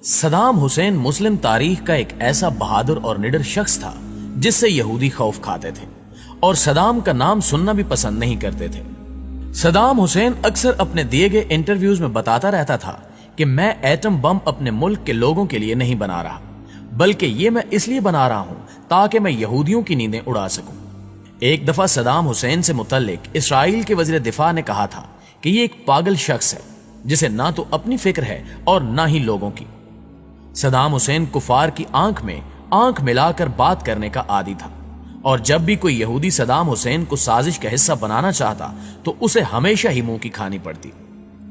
Saddam Hussein مسلم تاریخ کا ایک ایسا بہادر اور نڈر شخص تھا جس سے یہودی خوف کھاتے تھے اور صدام کا نام سننا بھی پسند نہیں کرتے تھے۔ صدام حسین اکثر اپنے دیے گئے انٹرویوز میں بتاتا رہتا تھا کہ میں ایٹم بم اپنے ملک کے لوگوں کے لیے نہیں بنا رہا، بلکہ یہ میں اس لیے بنا رہا ہوں تاکہ میں یہودیوں کی نیندیں اڑا سکوں۔ ایک دفعہ صدام حسین سے متعلق اسرائیل کے وزیر دفاع نے کہا تھا کہ یہ ایک پاگل شخص ہے جسے نہ تو اپنی فکر ہے اور نہ ہی لوگوں کی۔ صدام حسین کفار کی آنکھ میں آنکھ ملا کر بات کرنے کا عادی تھا، اور جب بھی کوئی یہودی صدام حسین کو سازش کا حصہ بنانا چاہتا تو اسے ہمیشہ ہی منہ کی کھانی پڑتی۔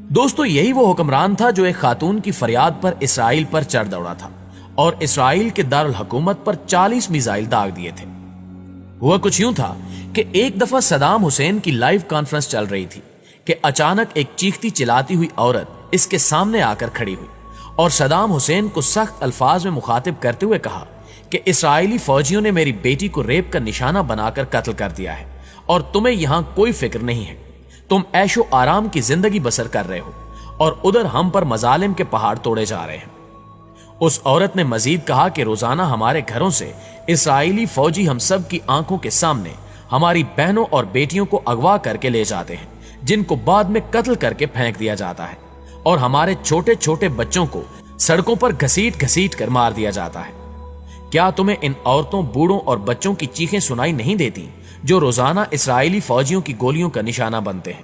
دوستو، یہی وہ حکمران تھا جو ایک خاتون کی فریاد پر اسرائیل پر چڑھ دوڑا تھا اور اسرائیل کے دارالحکومت پر 40 میزائل داغ دیے تھے۔ ہوا کچھ یوں تھا کہ ایک دفعہ صدام حسین کی لائیو کانفرنس چل رہی تھی کہ اچانک ایک چیختی چلاتی ہوئی عورت اس کے سامنے آ کر کھڑی ہوئی اور صدام حسین کو سخت الفاظ میں مخاطب کرتے ہوئے کہا کہ اسرائیلی فوجیوں نے میری بیٹی کو ریپ کا نشانہ بنا کر قتل کر دیا ہے اور تمہیں یہاں کوئی فکر نہیں ہے، تم عیش و آرام کی زندگی بسر کر رہے ہو اور ادھر ہم پر مظالم کے پہاڑ توڑے جا رہے ہیں۔ اس عورت نے مزید کہا کہ روزانہ ہمارے گھروں سے اسرائیلی فوجی ہم سب کی آنکھوں کے سامنے ہماری بہنوں اور بیٹیوں کو اغوا کر کے لے جاتے ہیں، جن کو بعد میں قتل کر کے پھینک دیا جاتا ہے، اور ہمارے چھوٹے چھوٹے بچوں کو سڑکوں پر گھسیٹ گھسیٹ کر مار دیا جاتا ہے۔ کیا تمہیں ان عورتوں، بوڑھوں اور بچوں کی چیخیں سنائی نہیں دیتی جو روزانہ اسرائیلی فوجیوں کی گولیوں کا نشانہ بنتے ہیں؟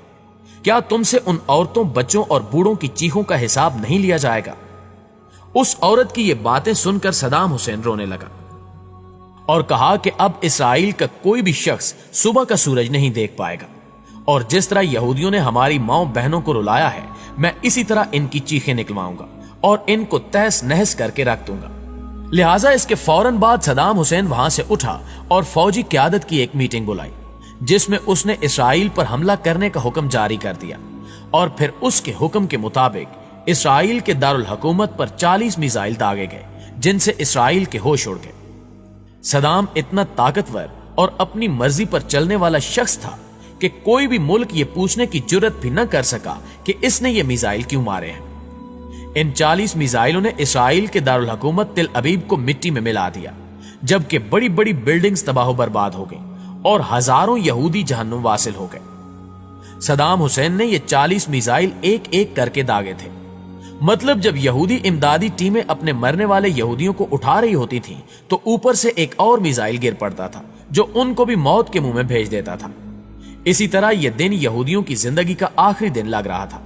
کیا تم سے ان عورتوں، بچوں اور بوڑھوں کی چیخوں کا حساب نہیں لیا جائے گا؟ اس عورت کی یہ باتیں سن کر صدام حسین رونے لگا اور کہا کہ اب اسرائیل کا کوئی بھی شخص صبح کا سورج نہیں دیکھ پائے گا، اور جس طرح یہودیوں نے ہماری ماؤں بہنوں کو رلایا ہے، میں اسی طرح ان کی چیخیں نکلواؤں گا اور ان کو تہس نہس کر کے رکھ دوں گا۔ لہٰذا اس کے فوراً بعد صدام حسین وہاں سے اٹھا اور فوجی قیادت کی ایک میٹنگ بلائی جس میں اس نے اسرائیل پر حملہ کرنے کا حکم جاری کر دیا، اور پھر اس کے حکم کے مطابق اسرائیل کے دارالحکومت پر 40 میزائل داغے گئے جن سے اسرائیل کے ہوش اڑ گئے۔ صدام اتنا طاقتور اور اپنی مرضی پر چلنے والا شخص تھا کہ کوئی بھی ملک یہ پوچھنے کی جرت بھی نہ کر سکا کہ اس نے یہ میزائل کیوں مارے ہیں۔ ان 40 میزائلوں نے اسرائیل کے دارالحکومت تل ابیب کو مٹی میں ملا دیا، جبکہ بڑی بڑی بلڈنگز تباہ و برباد ہو گئی اور ہزاروں یہودی جہنم واصل ہو گئے۔ صدام حسین نے یہ 40 میزائل ایک ایک کر کے داغے تھے، مطلب جب یہودی امدادی ٹیمیں اپنے مرنے والے یہودیوں کو اٹھا رہی ہوتی تھیں تو اوپر سے ایک اور میزائل گر پڑتا تھا جو ان کو بھی موت کے منہ میں بھیج دیتا تھا۔ اسی طرح یہ دن یہودیوں کی زندگی کا آخری دن لگ رہا تھا،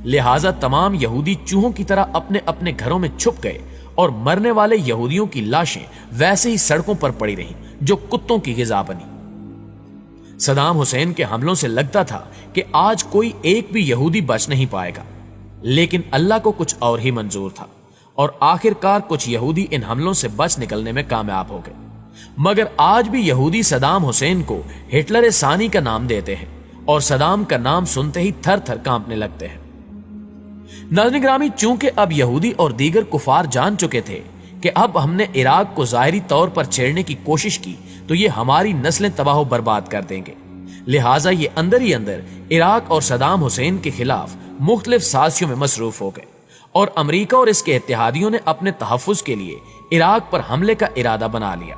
لہٰذا تمام یہودی چوہوں کی طرح اپنے اپنے گھروں میں چھپ گئے اور مرنے والے یہودیوں کی لاشیں ویسے ہی سڑکوں پر پڑی رہیں جو کتوں کی غذا بنی۔ صدام حسین کے حملوں سے لگتا تھا کہ آج کوئی ایک بھی یہودی بچ نہیں پائے گا، لیکن اللہ کو کچھ اور ہی منظور تھا، اور آخرکار کچھ یہودی ان حملوں سے بچ نکلنے میں کامیاب ہو گئے۔ مگر آج بھی یہودی صدام حسین کو ہٹلر ثانی کا نام دیتے ہیں اور صدام کا نام سنتے ہی تھر تھر کانپنے لگتے ہیں۔ ناظرین گرامی، چونکہ اب یہودی اور دیگر کفار جان چکے تھے کہ اب ہم نے عراق کو ظاہری طور پر چھیڑنے کی کوشش کی تو یہ ہماری نسلیں تباہ و برباد کر دیں گے، لہٰذا یہ اندر ہی اندر عراق اور صدام حسین کے خلاف مختلف سازشوں میں مصروف ہو گئے، اور امریکہ اور اس کے اتحادیوں نے اپنے تحفظ کے لیے عراق پر حملے کا ارادہ بنا لیا۔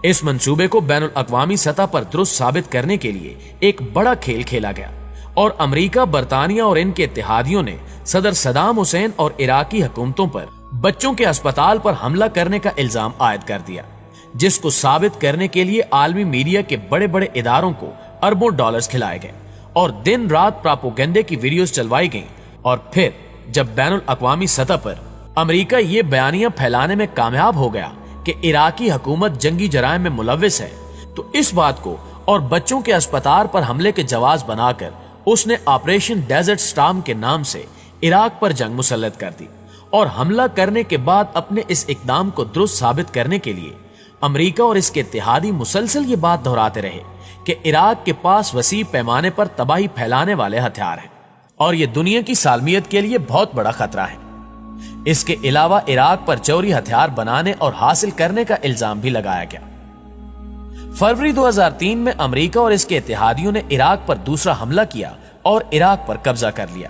اس منصوبے کو بین الاقوامی سطح پر درست ثابت کرنے کے لیے ایک بڑا کھیل کھیلا گیا، اور امریکہ، برطانیہ اور ان کے اتحادیوں نے صدر صدام حسین اور عراقی حکومتوں پر بچوں کے اسپتال پر حملہ کرنے کا الزام عائد کر دیا، جس کو ثابت کرنے کے لیے عالمی میڈیا کے بڑے بڑے اداروں کو اربوں ڈالرز کھلائے گئے اور دن رات پراپوگنڈے کی ویڈیوز چلوائی گئیں، اور پھر جب بین الاقوامی سطح پر امریکہ یہ بیانیاں پھیلانے میں کامیاب ہو گیا کہ عراقی حکومت جنگی جرائم میں ملوث ہے، تو اس بات کو اور بچوں کے اسپتال پر حملے کے جواز بنا کر اس نے آپریشن ڈیزرٹ سٹارم کے نام سے عراق پر جنگ مسلط کر دی، اور حملہ کرنے کے بعد اپنے اس اقدام کو درست ثابت کرنے کے لیے امریکہ اور اس کے اتحادی مسلسل یہ بات دہراتے رہے کہ عراق کے پاس وسیع پیمانے پر تباہی پھیلانے والے ہتھیار ہیں اور یہ دنیا کی سالمیت کے لیے بہت بڑا خطرہ ہے۔ اس کے علاوہ عراق پر جوہری ہتھیار بنانے اور حاصل کرنے کا الزام بھی لگایا گیا۔ فروری 2003 میں امریکہ اور اس کے اتحادیوں نے عراق پر دوسرا حملہ کیا اور عراق پر قبضہ کر لیا۔